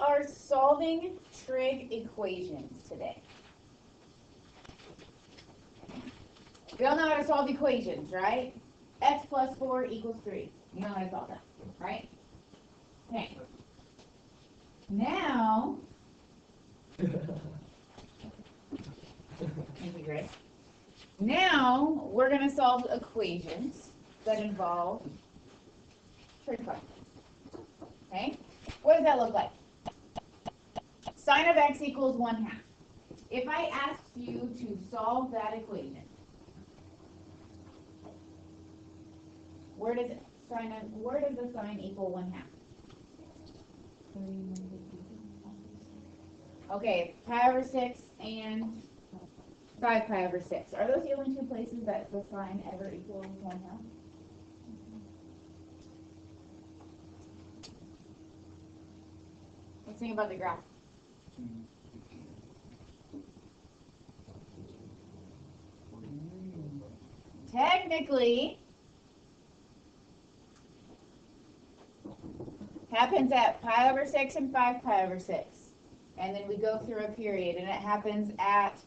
are solving trig equations today. We all know how to solve equations, right? X plus 4 equals 3. You know how to solve that, right? Okay. Now, thank you, Grace. Now, we're going to solve equations that involve trig functions. Okay? What does that look like? Sine of x equals 1/2. If I asked you to solve that equation, where does the sine equal 1/2? Okay, pi over 6 and 5 pi over 6. Are those the only two places that the sine ever equals 1/2? Let's think about the graph. Technically, happens at pi over 6 and 5 pi over 6. And then we go through a period, and it happens at,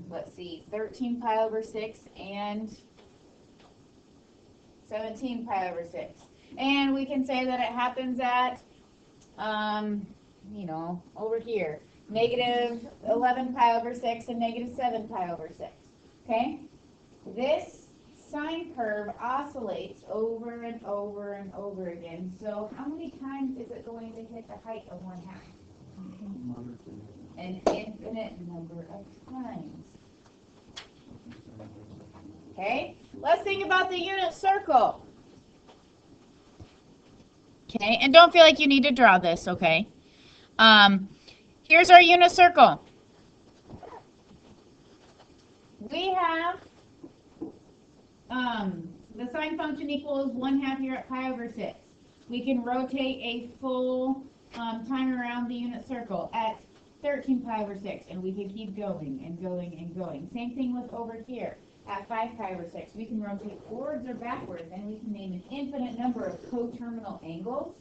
let's see, 13 pi over 6 and 17 pi over 6. And we can say that it happens at, over here, negative 11 pi over 6 and negative 7 pi over 6. Okay? This sine curve oscillates over and over and over again. So how many times is it going to hit the height of 1/2? An infinite number of times. Okay? Let's think about the unit circle. Okay, and don't feel like you need to draw this, okay? Here's our unit circle. We have the sine function equals 1/2 here at pi over 6. We can rotate a full time around the unit circle at 13 pi over 6, and we can keep going and going and going. Same thing with over here at 5 pi over 6. We can rotate forwards or backwards, and we can name an infinite number of coterminal angles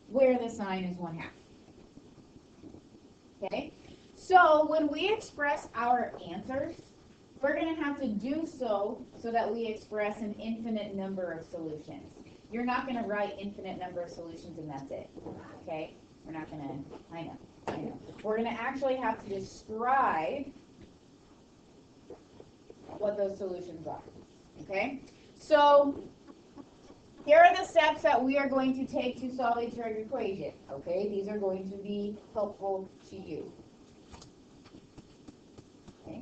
where the sine is 1/2. Okay? So when we express our answers, we're going to have to do so that we express an infinite number of solutions. You're not going to write infinite number of solutions and that's it. Okay? We're not going to, I know. We're going to actually have to describe what those solutions are. Okay? So here are the steps that we are going to take to solve a trig equation. Okay? These are going to be helpful to you. Okay?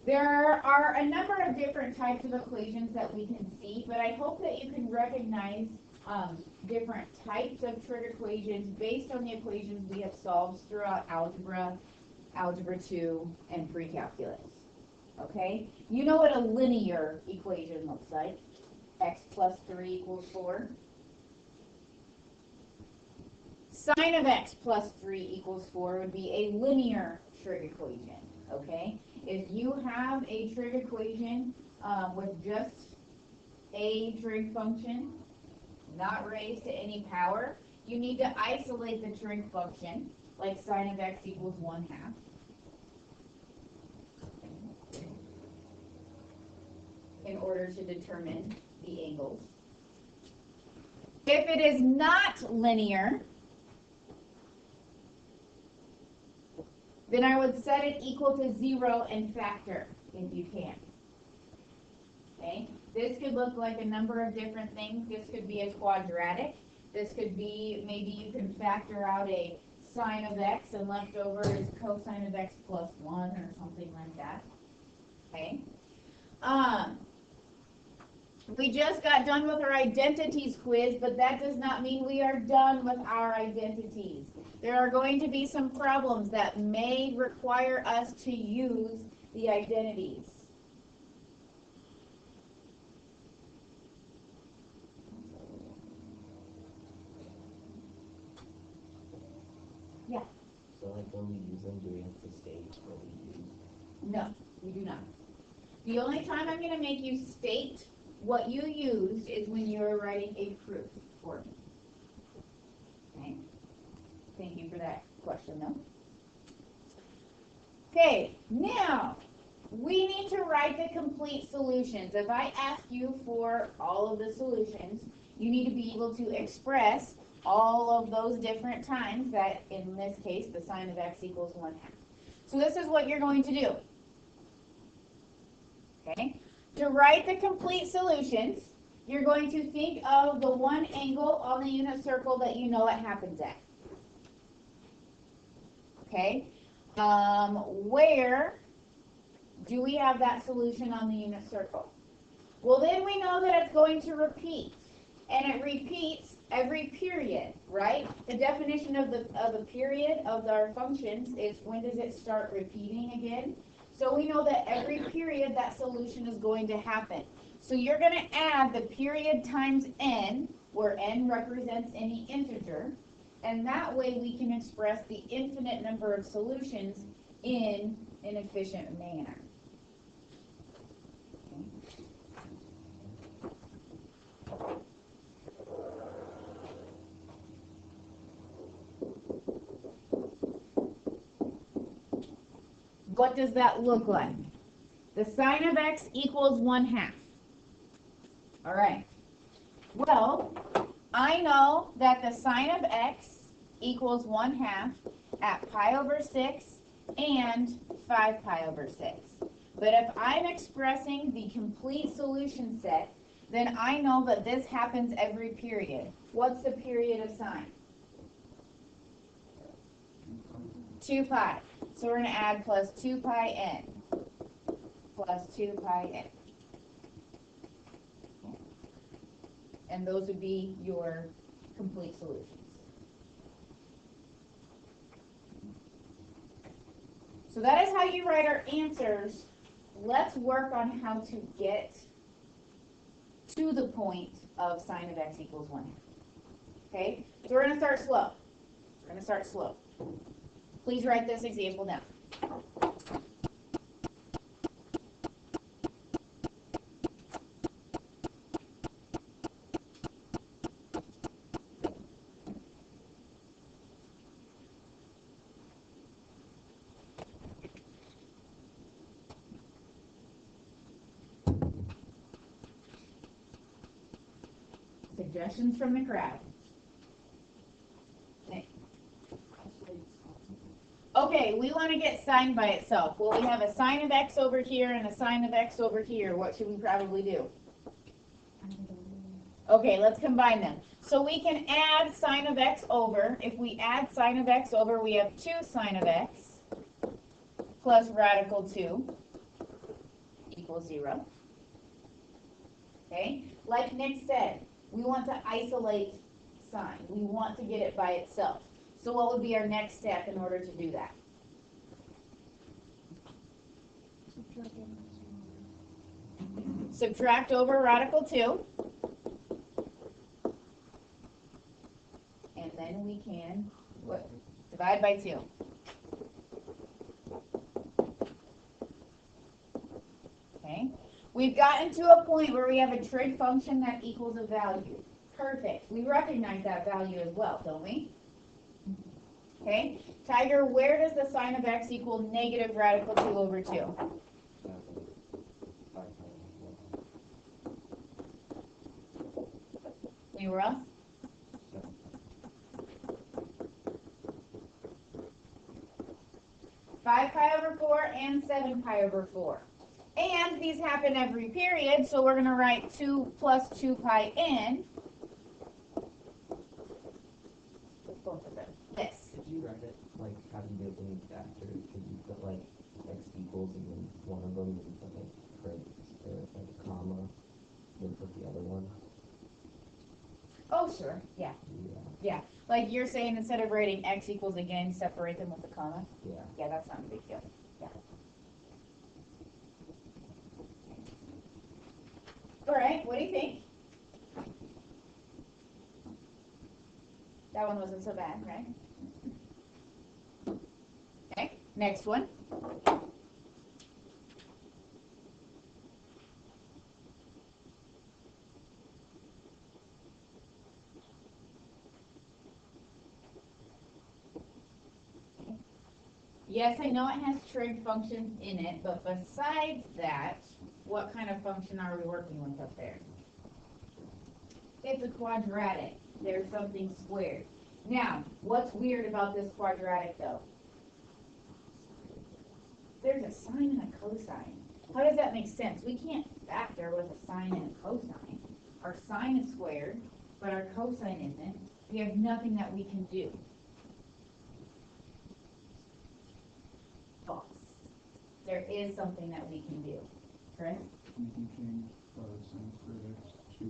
There are a number of different types of equations that we can see, but I hope that you can recognize different types of trig equations based on the equations we have solved throughout algebra, algebra 2, and pre-calculus. Okay? You know what a linear equation looks like. X plus 3 equals 4. Sine of x plus 3 equals 4 would be a linear trig equation. Okay? If you have a trig equation with just a trig function, not raised to any power, you need to isolate the trig function, like sine of x equals 1/2. In order to determine the angles. If it is not linear, then I would set it equal to 0 and factor if you can. Okay? This could look like a number of different things. This could be a quadratic. This could be, maybe you can factor out a sine of x and left over is cosine of x plus 1 or something like that. Okay? We just got done with our identities quiz, but that does not mean we are done with our identities. There are going to be some problems that may require us to use the identities. Yeah. So like when we use them, do we have to state what we use? No, we do not. The only time I'm going to make you state what you used is when you're writing a proof for me. Okay? Thank you for that question, though. Okay, now we need to write the complete solutions. If I ask you for all of the solutions, you need to be able to express all of those different times that, in this case, the sine of x equals 1/2. So this is what you're going to do. Okay? To write the complete solutions, you're going to think of the one angle on the unit circle that you know it happens at. Okay? Where do we have that solution on the unit circle? Well, then we know that it's going to repeat. And it repeats every period, right? The definition of the period of our functions is when does it start repeating again? So we know that every period that solution is going to happen. So you're going to add the period times n, where n represents any integer, and that way we can express the infinite number of solutions in an efficient manner. What does that look like? The sine of x equals 1/2. All right. Well, I know that the sine of x equals 1/2 at pi over 6 and 5 pi over 6. But if I'm expressing the complete solution set, then I know that this happens every period. What's the period of sine? 2 pi. So we're going to add plus 2 pi n plus 2 pi n. And those would be your complete solutions. So that is how you write our answers. Let's work on how to get to the point of sine of x equals 1/2. Okay? So we're going to start slow. We're going to start slow. Please write this example down. Suggestions from the crowd. Okay, we want to get sine by itself. Well, we have a sine of x over here and a sine of x over here. What should we probably do? Okay, let's combine them. So we can add sine of x over. If we add sine of x over, we have 2 sine of x plus radical 2 equals 0. Okay, like Nick said, we want to isolate sine. We want to get it by itself. So what would be our next step in order to do that? Subtract over radical 2. And then we can divide by 2. Okay. We've gotten to a point where we have a trig function that equals a value. Perfect. We recognize that value as well, don't we? Okay, Tiger, where does the sine of x equal negative radical 2 over 2? Anywhere else? Five pi over 4 and 7 pi over 4. And these happen every period, so we're going to write 2 plus 2 pi n. Both of them. This. Did you write it like how do you do it in factor? Could you put like x equals and then one of them and put like parentheses or like a comma, then put the other one? Oh, sure. Yeah. Yeah. Like you're saying, instead of writing x equals again, separate them with a comma? Yeah. Yeah, that's not a big deal. Yeah. All right, what do you think? That one wasn't so bad, right? Okay, next one. Yes, I know it has trig functions in it, but besides that, what kind of function are we working with up there? It's a quadratic. There's something squared. Now, what's weird about this quadratic though? There's a sine and a cosine. How does that make sense? We can't factor with a sine and a cosine. Our sine is squared, but our cosine isn't. We have nothing that we can do. False. There is something that we can do. Correct? You can change sin squared x to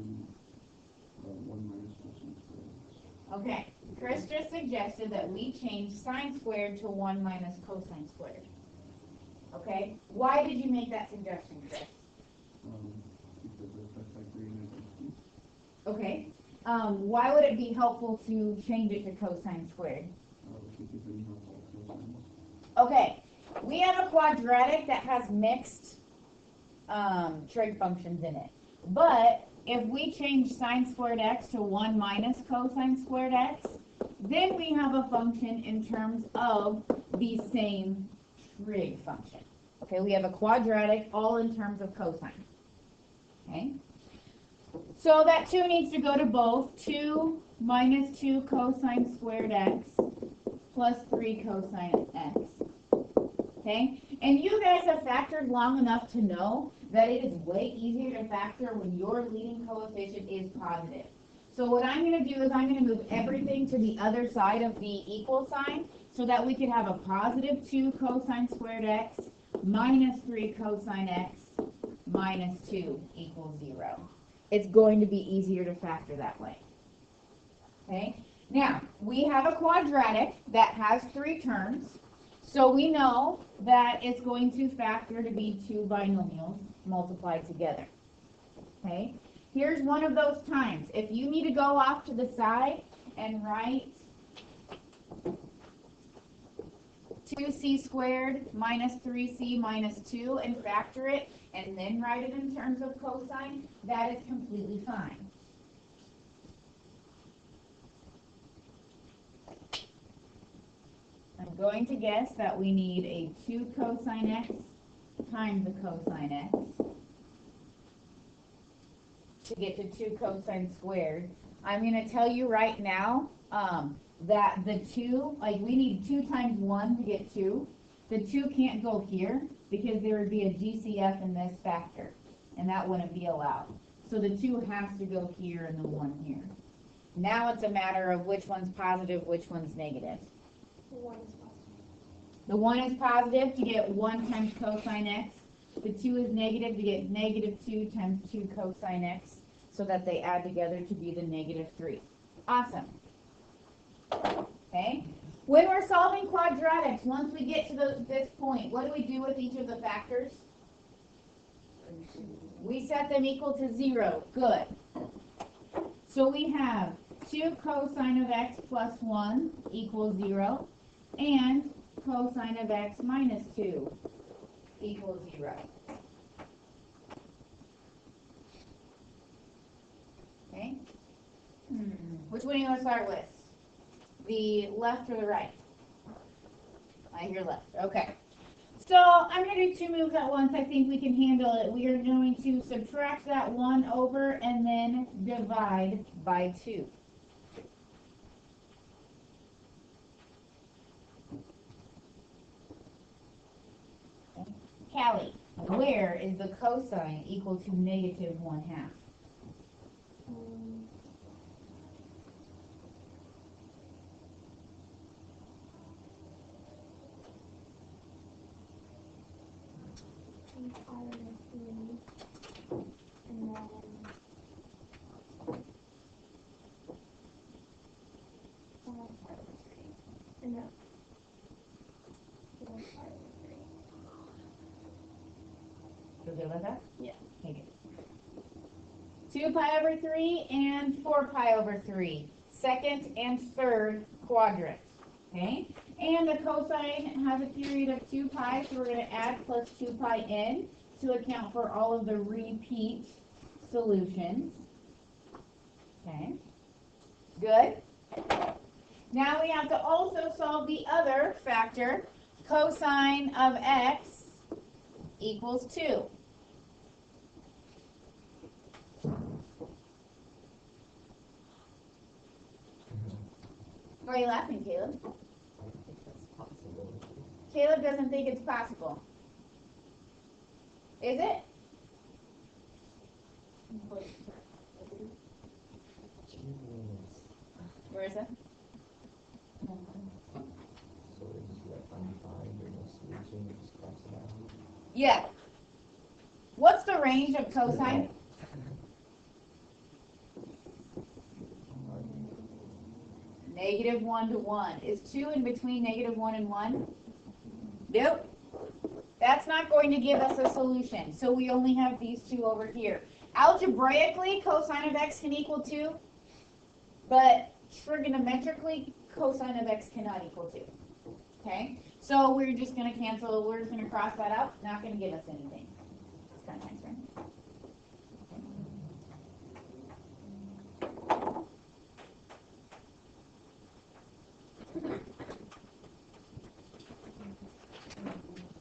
1 minus cosine squared x. Okay. Chris just suggested that we change sine squared to 1 minus cosine squared. Okay? Why did you make that suggestion, Chris? Because that's like gradient x. Okay. Why would it be helpful to change it to cosine squared? Because then you have all cosines. Okay. We have a quadratic that has mixed trig functions in it. But if we change sine squared x to 1 minus cosine squared x, then we have a function in terms of the same trig function. Okay, we have a quadratic all in terms of cosine. Okay? So that 2 needs to go to both. 2 minus 2 cosine squared x plus 3 cosine x. Okay? And you guys have factored long enough to know that it is way easier to factor when your leading coefficient is positive. So what I'm going to do is I'm going to move everything to the other side of the equal sign so that we can have a positive 2 cosine squared x minus 3 cosine x minus 2 equals 0. It's going to be easier to factor that way. Okay? Now, we have a quadratic that has 3 terms. So we know that it's going to factor to be 2 binomials multiplied together. Okay? Here's one of those times. If you need to go off to the side and write 2c squared minus 3c minus 2 and factor it and then write it in terms of cosine, that is completely fine. I'm going to guess that we need a 2 cosine x times a cosine x to get to 2 cosine squared. I'm going to tell you right now that the 2, like we need 2 times 1 to get 2. The 2 can't go here because there would be a GCF in this factor, and that wouldn't be allowed. So the 2 has to go here and the 1 here. Now it's a matter of which one's positive, which one's negative. The 1 is positive to get 1 times cosine x. The 2 is negative to get negative 2 times 2 cosine x, so that they add together to be the negative 3. Awesome. Okay? When we're solving quadratics, once we get to this point, what do we do with each of the factors? We set them equal to 0. Good. So we have 2 cosine of x plus 1 equals 0, and cosine of x minus 2 equals 0. Okay? Which one do you want to start with? The left or the right? I hear left. Okay. So I'm going to do 2 moves at once. I think we can handle it. We are going to subtract that 1 over and then divide by 2. Callie, where is the cosine equal to negative 1/2? Feel good about that? Yeah. Okay, good. 2 pi over 3 and 4 pi over 3. Second and third quadrant. Okay? And the cosine has a period of 2 pi, so we're going to add plus 2 pi in to account for all of the repeat solutions. Okay? Good. Now we have to also solve the other factor, cosine of x equals 2. Why are you laughing, Caleb? I think that's possible. Caleb doesn't think it's possible. Is it? Jeez. Where is it? So we just let undefined or no solution, just cross it out. Yeah. What's the range of cosine? -1 to 1. Is 2 in between -1 and 1? Nope. That's not going to give us a solution. So we only have these two over here. Algebraically, cosine of x can equal 2. But trigonometrically, cosine of x cannot equal 2. Okay? So we're just going to cancel. We're just going to cross that out. Not going to give us anything. It's kind of nice, right?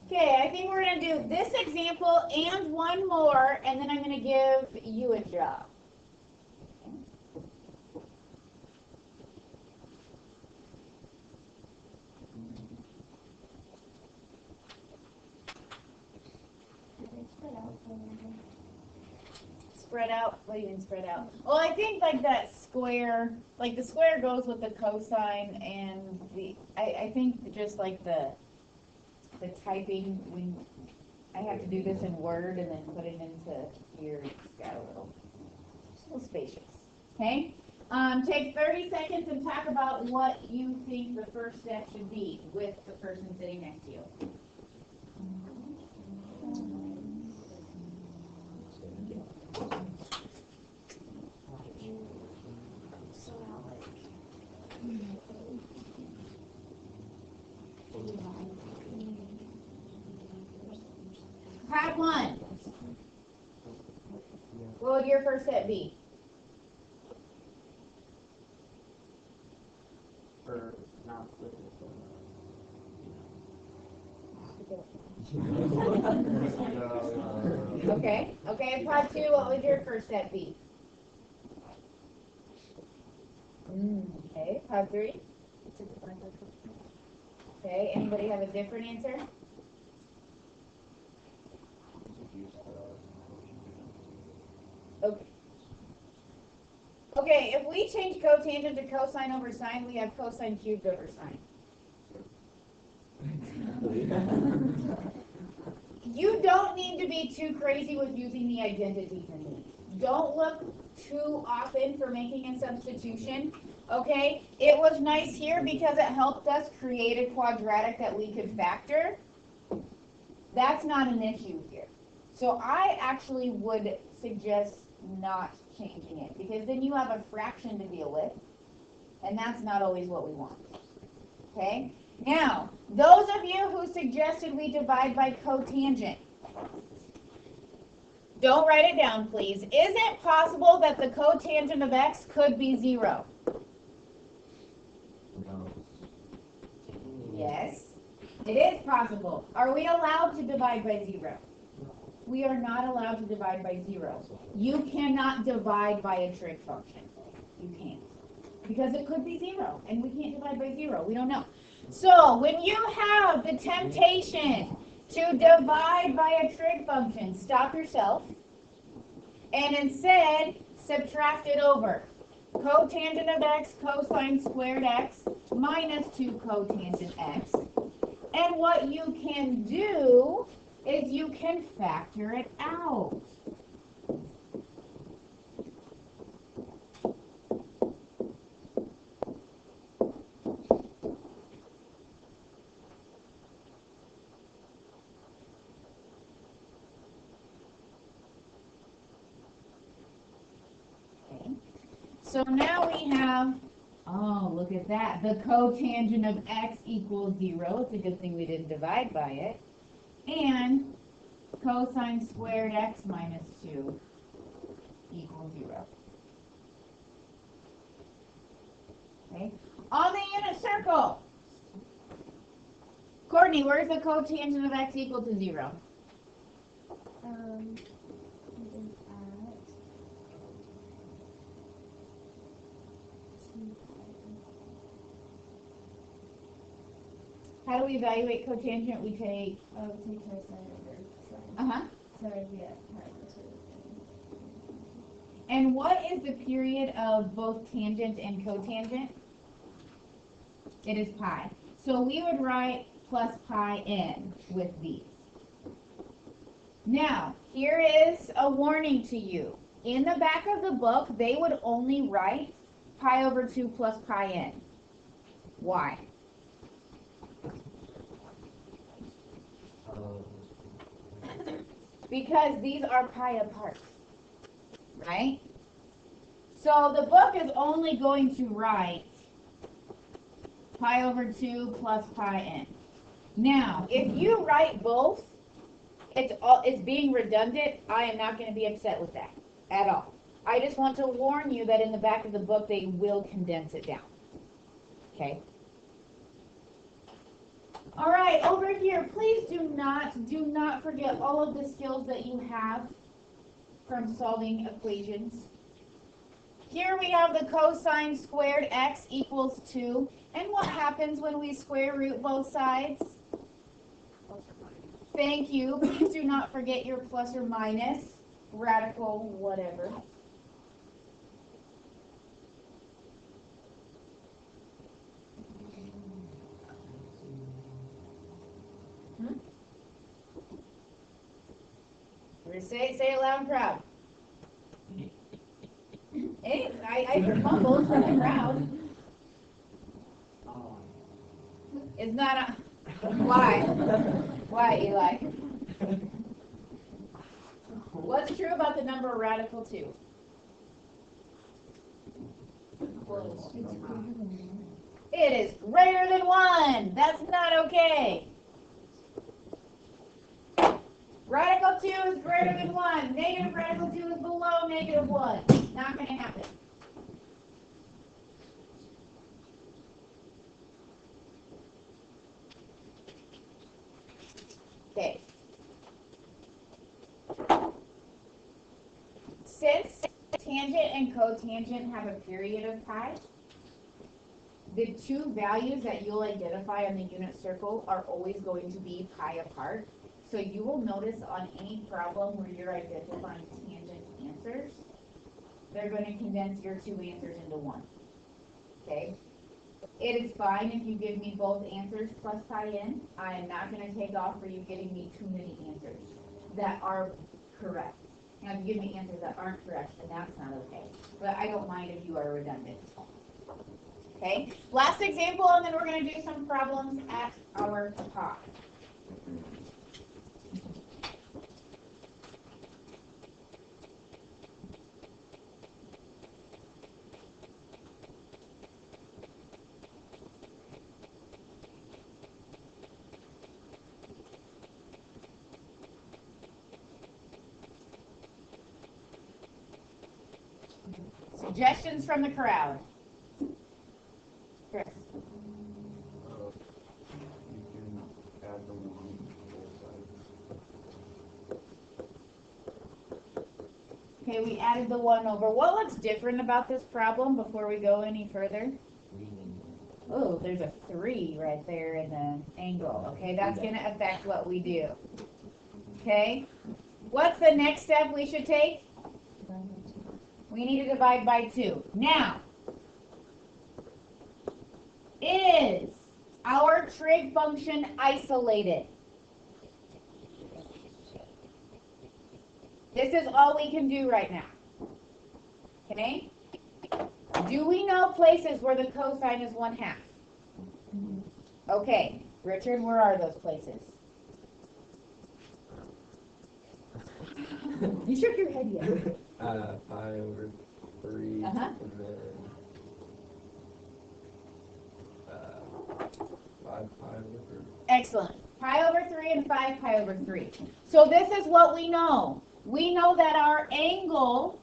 Okay, I think we're going to do this example and one more, and then I'm going to give you a job. Spread out? What do you mean spread out? Well, I think like that square, like the square goes with the cosine and I think just like the typing, when I have to do this in Word and then put it into here, it's got a little spacious. Okay? Take 30 seconds and talk about what you think the first step should be with the person sitting next to you. Part 1. What would your first step be? For not splitting Okay. Okay, part 2, what would your first step be? Okay, part 3? Okay, anybody have a different answer? Okay. Okay, if we change cotangent to cosine over sine, we have cosine cubed over sine. You don't need to be too crazy with using the identity technique. Don't look too often for making a substitution, okay? It was nice here because it helped us create a quadratic that we could factor. That's not an issue here. So I actually would suggest not changing it because then you have a fraction to deal with, and that's not always what we want. Okay? Now, those of you who suggested we divide by cotangent, don't write it down, please. Is it possible that the cotangent of x could be 0? No. Yes, it is possible. Are we allowed to divide by 0? We are not allowed to divide by 0. You cannot divide by a trig function. You can't. Because it could be 0, and we can't divide by 0. We don't know. So, when you have the temptation to divide by a trig function, stop yourself, and instead subtract it over. Cotangent of x, cosine squared x, minus 2 cotangent x. And what you can do is you can factor it out. Okay. So now we have, oh, look at that. The cotangent of x equals 0. It's a good thing we didn't divide by it. And cosine squared x minus 2 equals 0. Okay. On the unit circle, Courtney, where's the cotangent of x equal to 0? It is at 2 How do we evaluate cotangent? We take, take our sine over sine. uh-huh. So it'd be at pi over 2. And what is the period of both tangent and cotangent? It is pi. So we would write plus pi n with these. Now, here is a warning to you. In the back of the book, they would only write pi over 2 plus pi n. Why? Because these are pi apart, right? So the book is only going to write pi over 2 plus pi n. Now, if you write both, it's being redundant. I am not going to be upset with that at all. I just want to warn you that in the back of the book, they will condense it down. Okay? All right, over here, please do not forget all of the skills that you have from solving equations. Here we have the cosine squared x equals 2. And what happens when we square root both sides? Thank you. Please do not forget your plus or minus, radical, whatever. Say it loud and proud. Hey, I mumbled from the crowd. It's not a... Why? Why, Eli? What's true about the number radical 2? It is greater than 1. That's not okay. Radical 2 is greater than 1. Negative radical 2 is below negative 1. Not going to happen. Okay. Since tangent and cotangent have a period of pi, the two values that you'll identify on the unit circle are always going to be pi apart. So you will notice on any problem where you're identifying tangent answers, they're going to condense your two answers into one. Okay? It is fine if you give me both answers plus pi n. I am not going to take off for you giving me too many answers that are correct. Now, if you give me answers that aren't correct, then that's not okay. But I don't mind if you are redundant. Okay? Last example, and then we're going to do some problems at our top. Suggestions from the crowd. Chris. You can add the 1 to both sides. Okay, we added the 1 over. What looks different about this problem before we go any further? Oh, there's a 3 right there in the angle. Okay, that's going to affect what we do. Okay? What's the next step we should take? We need to divide by 2. Now, is our trig function isolated? This is all we can do right now. Okay? Do we know places where the cosine is 1/2? Okay, Richard, where are those places? You shook your head yes. Pi over 3, Uh-huh. and then 5 pi over 3. Excellent. Pi over 3 and 5 pi over 3. So this is what we know. We know that our angle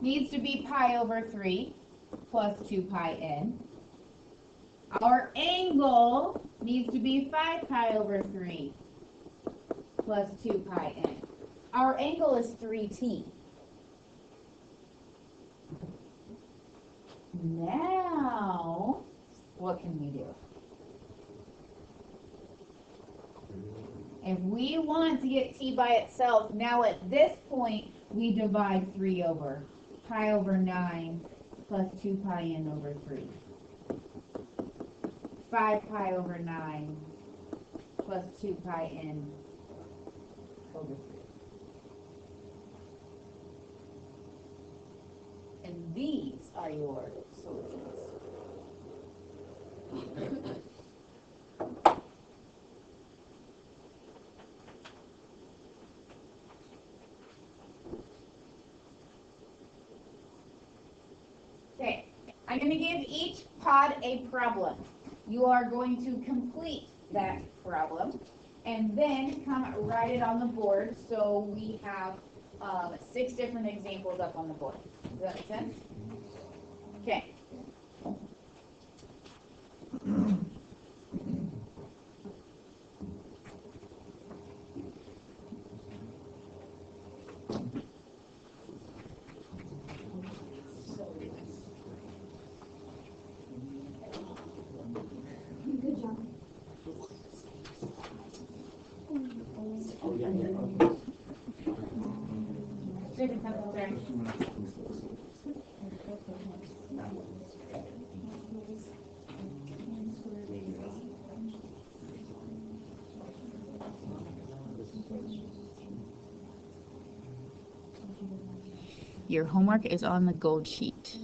needs to be pi over 3 plus 2 pi n. Our angle needs to be 5 pi over 3 plus 2 pi n. Our angle is 3t. Now, what can we do? If we want to get t by itself, now at this point, we divide 3 over pi over 9 plus 2 pi n over 3. 5 pi over 9 plus 2 pi n over 3. And these are your solutions. Okay, I'm going to give each pod a problem. You are going to complete that problem and then come write it on the board so we have 6 different examples up on the board. Does that make sense? Okay. Good job. Oh, yeah, yeah. Good, sorry. Your homework is on the gold sheet.